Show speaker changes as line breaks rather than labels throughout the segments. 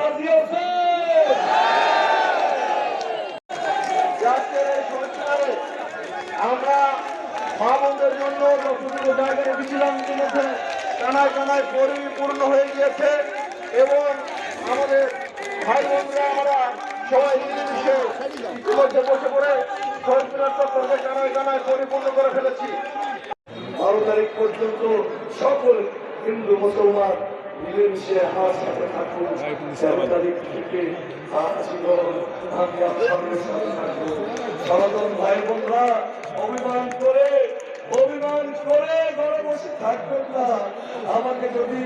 রাজি আছে? আমরা মা বোনদের জন্য যতটুকু জায়গা রেখেছিলাম ইতিমধ্যে কানায় কানায় পরিপূর্ণ হয়ে গিয়েছে এবং আমাদের ভাই বোনরা আমরা সবাই মিলেমিশে ইতিমধ্যে বসে পড়ে শহীদ চত্বরকে কানায় কানায় পরিপূর্ণ করে ফেলেছি। 12 তারিখ পর্যন্ত সকল হিন্দু মুসলমান মিলেমিশে আমার সাথে থাকুন। 13 তারিখ থেকে সনাতন ভাই বোনরা অভিমান করে ঘরে বসে থাকবেন না। আমাকে যদি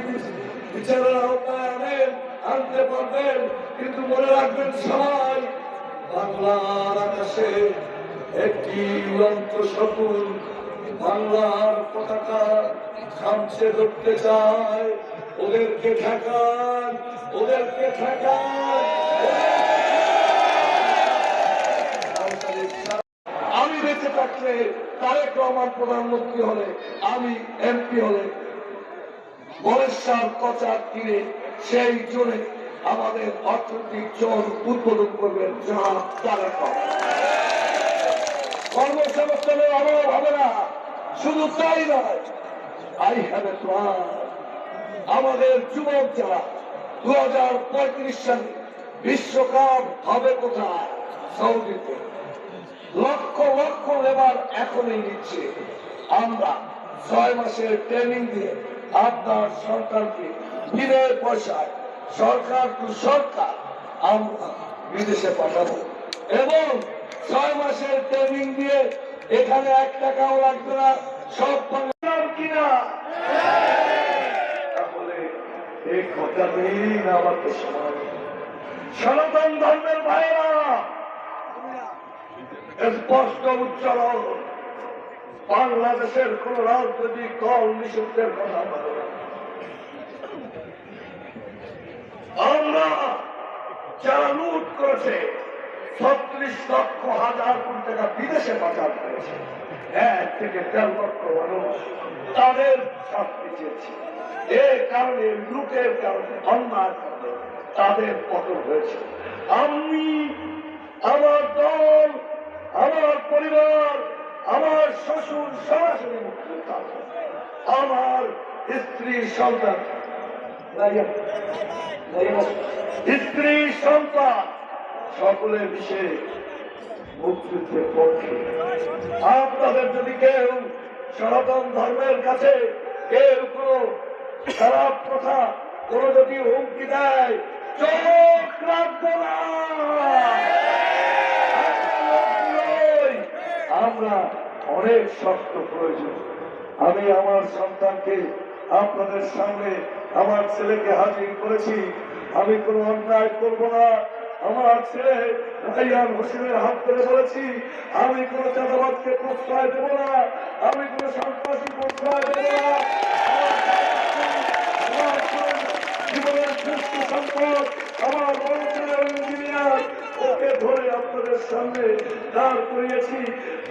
বিচারের আওতায় আনতে পারবেন, কিন্তু মনে রাখবেন সবাই বাংলার আকাশে একটি উড়ন্ত সপুন বাংলার পতাকা খামছে ধরতে চায়। ওদেরকে ঠেকান। আমি বেঁচে থাকলে, তারেক রহমান প্রধানমন্ত্রী হলে, আমি এমপি হলে বলেশ্বর কচার তীরে সেই জোরে আমাদের অর্থনৈতিক জোন উদ্বোধন করবেন জনাব তারেক রহমান। কর্মসংস্থানের অভাব হবে না। শুধু তাই নয়, আই হ্যাভ এ প্ল্যান। আমাদের যুবক যারা 2035 সালে বিশ্বকাপ হবে কোথায়? সৌদিতে। লক্ষ লক্ষ লেবার এখনই নিচ্ছে। আমরা 6 মাসের ট্রেনিং দিয়ে আপনার সন্তানকে বিনের পয়সায় সরকার টু সরকার আমরা বিদেশে পাঠাবো এবং 6 মাসের ট্রেনিং দিয়ে এখানে 1 টাকাও লাগবে না। সব কিনা তাহলে এই কথা নেই না আমাকে সময়। সনাতন ধর্মের ভাইরা স্পষ্ট উচ্চারণ, বাংলাদেশের কোন রাজনৈতিক দল নিষিদ্ধের কথা বলে না। আমরা যারা লুট করেছে 36 লক্ষ হাজার কোটি টাকা বিদেশে পাচার করেছে, 1 থেকে 1.5 লক্ষ মানুষ তাদের শাস্তি চেয়েছে। এর কারণে লুটের কারণে অন্যায় কারণে তাদের পতন হয়েছে। আমি, আমার দল, আমার পরিবার, আমার শ্বশুর সরাসরি মুক্তি পাবে। আমার স্ত্রী সন্তান সকলের বিষয়ে মুক্তির পক্ষে। আপনাদের যদি কেউ সনাতন ধর্মের কাছে কেউ কোন খারাপ কথা কোন যদি হুমকি দেয়, চোখ রাখবো না। আমরা অনেক শক্ত প্রয়োজন। আমি আমার সন্তানকে আপনাদের সামনে, আমার ছেলেকে হাজির করেছি। আমি কোনো অন্যায় করব না। আমার ছেলে রাইয়ান হোসেনের হাত ধরে বলেছি, আমি কোনো চাঁদাবাদকে প্রশ্রয় দেব না, আমি কোনো সন্ত্রাসী প্রশ্রয় দেব না। জীবনের শ্রেষ্ঠ সম্পদ আমার বড় ছেলে ইঞ্জিনিয়ার, ওকে ধরে আপনাদের সামনে দাঁড় করিয়েছি,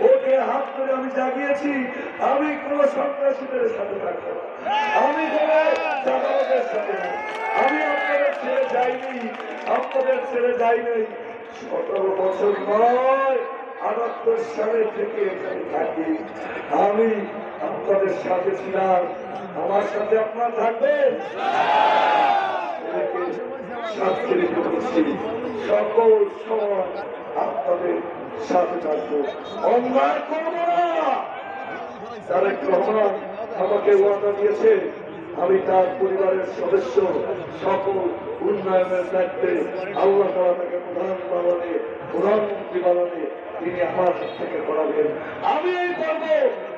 ওকে হাত ধরে আমি জাগিয়েছি। আমি কোন সন্ত্রাসীদের সাথে থাকবো, আমি কোন চাঁদাবাদের সাথে, আমি আপনাদের ছেড়ে যাইনি, আপনাদের ছেড়ে যাইনি। 17 বছর নয়, 78 সালে থেকে এখানে থাকি। আমি আপনাদের সাথে ছিলাম, আমার সাথে আপনারা থাকবেন। সকল সময় আপনাদের সাথে থাকবো, অন্যায় করবো না। তারেক রহমান আমাকে ওয়াদা দিয়েছে, আমি তার পরিবারের সদস্য সকল উন্নয়নের দায়িত্বে আল্লাহ তাআলা তাকে প্রধানমন্ত্রী বানানে তিনি আমার থেকে করাবেন। আমি এই করবো,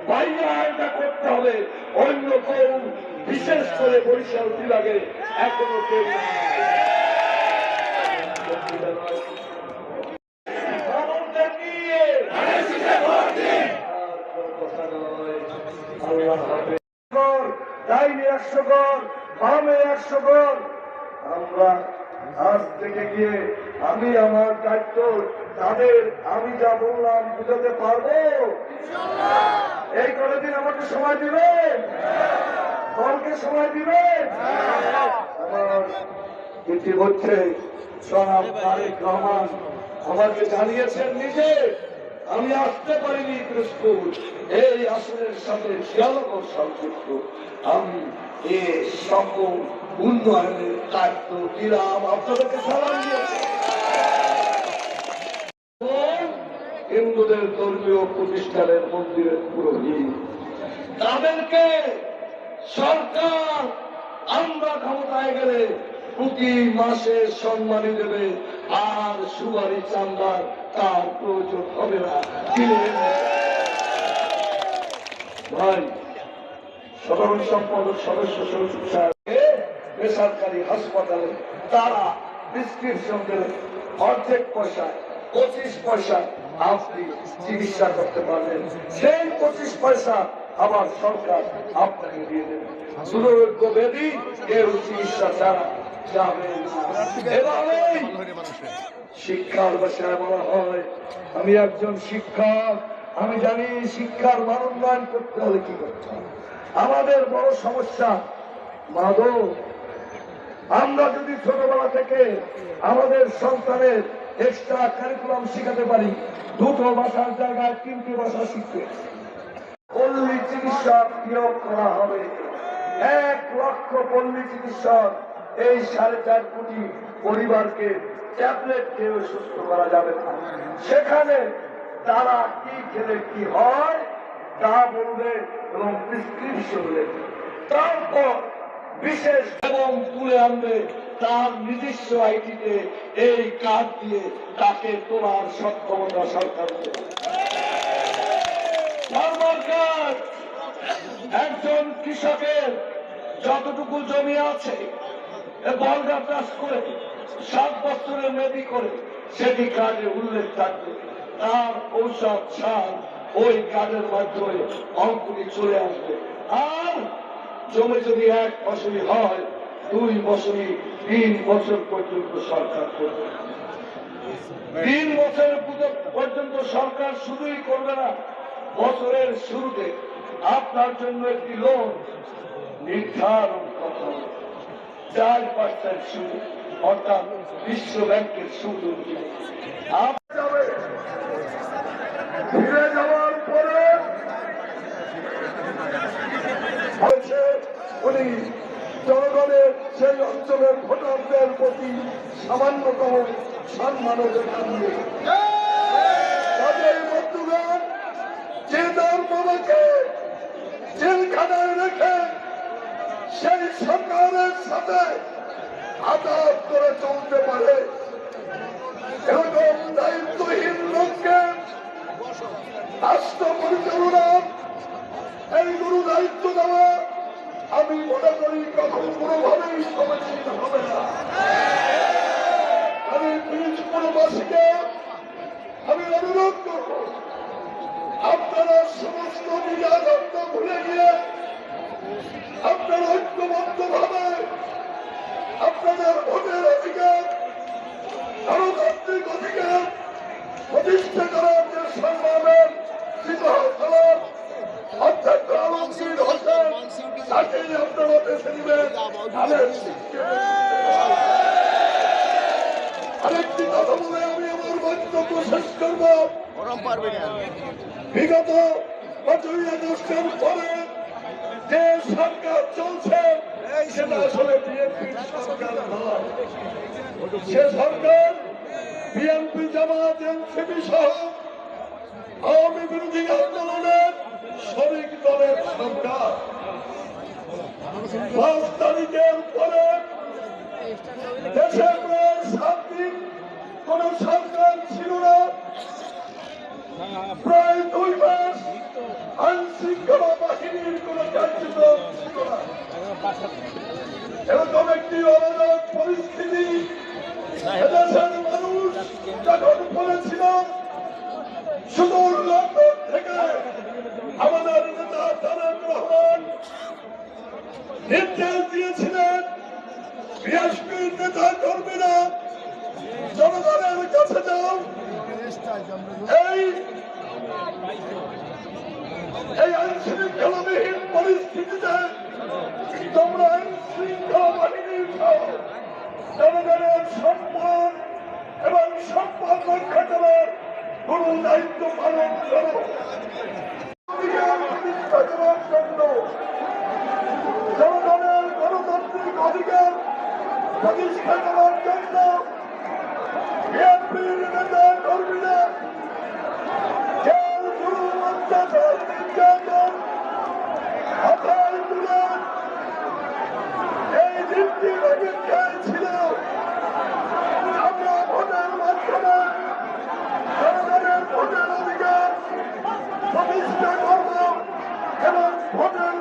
ভাইয়া এটা করতে হবে। অন্য কেউ, বিশেষ করে বরিশাল বিভাগে এখনো কেউ আমরা আজ থেকে গিয়ে আমি আমার দায়িত্ব তাদের আমি যা বললাম বুঝাতে পারবো। এই কতদিন আমাকে সময় দিবেন, দলকে সময় দিবেন। আমার ইতিমধ্যে জনাব তারেক রহমান আমাকে জানিয়েছেন নিজে, আমি আসতে পারিনি পিরোজপুর, এই আসনের সাথে 96 সংযুক্ত, আমি এ সকল উন্নয়নের দায়িত্ব দিলাম, আপনাদেরকে সালাম দিয়েছি। হিন্দুদের ধর্মীয় প্রতিষ্ঠানের মন্দিরের পুরোহিত, তাদেরকে সরকার আমরা ক্ষমতায় গেলে প্রতি মাসে সম্মানী দেবে, আর সুবারি চান্দার তার প্রয়োজন হবে না। ভাই, সাধারণ সম্পাদক সদস্য সচিব সাহেবকে বেসরকারি হাসপাতালে তারা প্রেসক্রিপশন দিলে অর্ধেক পয়সায় 25 পয়সা আপনি চিকিৎসা করতে পারবেন, সেই 25 পয়সা আবার সরকার আপনাকে দিয়ে দেবে। দুরারোগ্য ব্যাধি কেউ চিকিৎসা ছাড়া যাবে না। এভাবেই শিক্ষার ভাষায় বলা হয়, আমি একজন শিক্ষক, আমি জানি শিক্ষার মান উন্নয়ন করতে হলে কি করতে হবে। আমাদের বড় সমস্যা মাদক। আমরা যদি ছোটবেলা থেকে আমাদের সন্তানের এক্সট্রা কারিকুলাম শিখাতে পারি, 2টো ভাষার জায়গায় 3টে ভাষা শিখতে, পল্লী চিকিৎসা নিয়োগ করা হবে। 1 লক্ষ পল্লী চিকিৎসক, এই 4.5 কোটি পরিবারকে ট্যাবলেট খেয়ে সুস্থ করা যাবে না। সেখানে তারা কি খেলে কি হয় তা বলবে এবং প্রেসক্রিপশন লেখে, তারপর বিশেষ এবং তুলে আনবে তার নিজস্ব আইডিতে। এই কার্ড দিয়ে তাকে তোলার সক্ষমতা সরকার দেবে। একজন কৃষকের যতটুকু জমি আছে বলগা চাষ করে 7 বছরের মেয়াদি করে সেটি কার্ডে উল্লেখ থাকবে, তার ঔষধ সার ওই কার্ডের মাধ্যমে অঙ্কটি চলে আসবে। আর জমি যদি 1 ফসলি হয়, 2 ফসলি 3 বছর পর্যন্ত সরকার করবে। 3 বছর পর্যন্ত সরকার শুধুই করবে না, বছরের শুরুতে আপনার জন্য একটি লোন নির্ধারণ করা হবে 4% সুদ, অর্থাৎ বিশ্ব ব্যাংকের সুদ। ফিরে যাওয়ার পরে উনি জনগণের সেই অঞ্চলের ভোটারদের প্রতি সামান্যতম সম্মানের কারণে তাদের বন্ধুগণ যে তার বাবাকে জেলখানায় রেখে সেই সরকারের সাথে আঘাত করে চলতে পারে, এরকম দায়িত্বহীন লোককে রাষ্ট্র পরিচালনা এই গুরু দায়িত্ব দেওয়া আমি মনে করি কখন কোনোভাবেই সমীচীন হবে না। আমি পিরোজপুরবাসীকে আমি অনুরোধ করব, আপনারা সমস্ত বিজাতন্ত্র ভুলে গিয়ে আপনারা ঐক্যবদ্ধ ভাবে আপনাদের ভোটের অধিকার, গণতান্ত্রিক অধিকার প্রতিষ্ঠা করার যে সংগ্রামের অধ্যক্ষ আলমগীর হোসেন তাকেই আপনারা বেছে নেবেন। আরেকটি কথা বলে আমি আমার বক্তব্য শেষ করব। বিগত 5ই আগস্টের পরে যে সরকার চলছে সেটা আসলে বিএনপির সরকার নয়। সে সরকার বিএনপি, জামাত, এনসিপি সহ আওয়ামী বিরোধী আন্দোলনের শরিক দলের সরকার। 5 তারিখের পরে দেশে প্রায় 7 দিন কোন সরকার ছিল না, প্রায় 2 মাস আইন শৃঙ্খলা বাহিনীর কোন কার্যক্রম ছিল না। এরকম একটি অরাজক পরিস্থিতি এদেশের মানুষ যখন বলেছিল, সুদূর লন্ডন থেকে আমাদের নেতা তারেক রহমান নির্দেশ দিয়েছিলেন, বিএসপির নেতা কর্মীরা জনগণের কাছে যাও, এই আইন শৃঙ্খলাবিহীন পরিস্থিতিতে তোমরা আইন শৃঙ্খলা বাহিনীর জনগণের সম্মান এবং সম্মান রক্ষা করার কোন দায়িত্ব পালন করো। অধিকার প্রতিষ্ঠা করার জন্য জনগণের গণতান্ত্রিক অধিকার প্রতিষ্ঠা করার জন্য বিএনপির নেতা কর্মীরা জেল জুলুম অত্যাচার নির্যাতন মাথায় তুলে এই দিনটি অপেক্ষায় ছিল। আমরা ভোটের মাধ্যমে জনগণের ভোটের অধিকার প্রতিষ্ঠা করব এবং ভোটের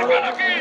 Marca aquí.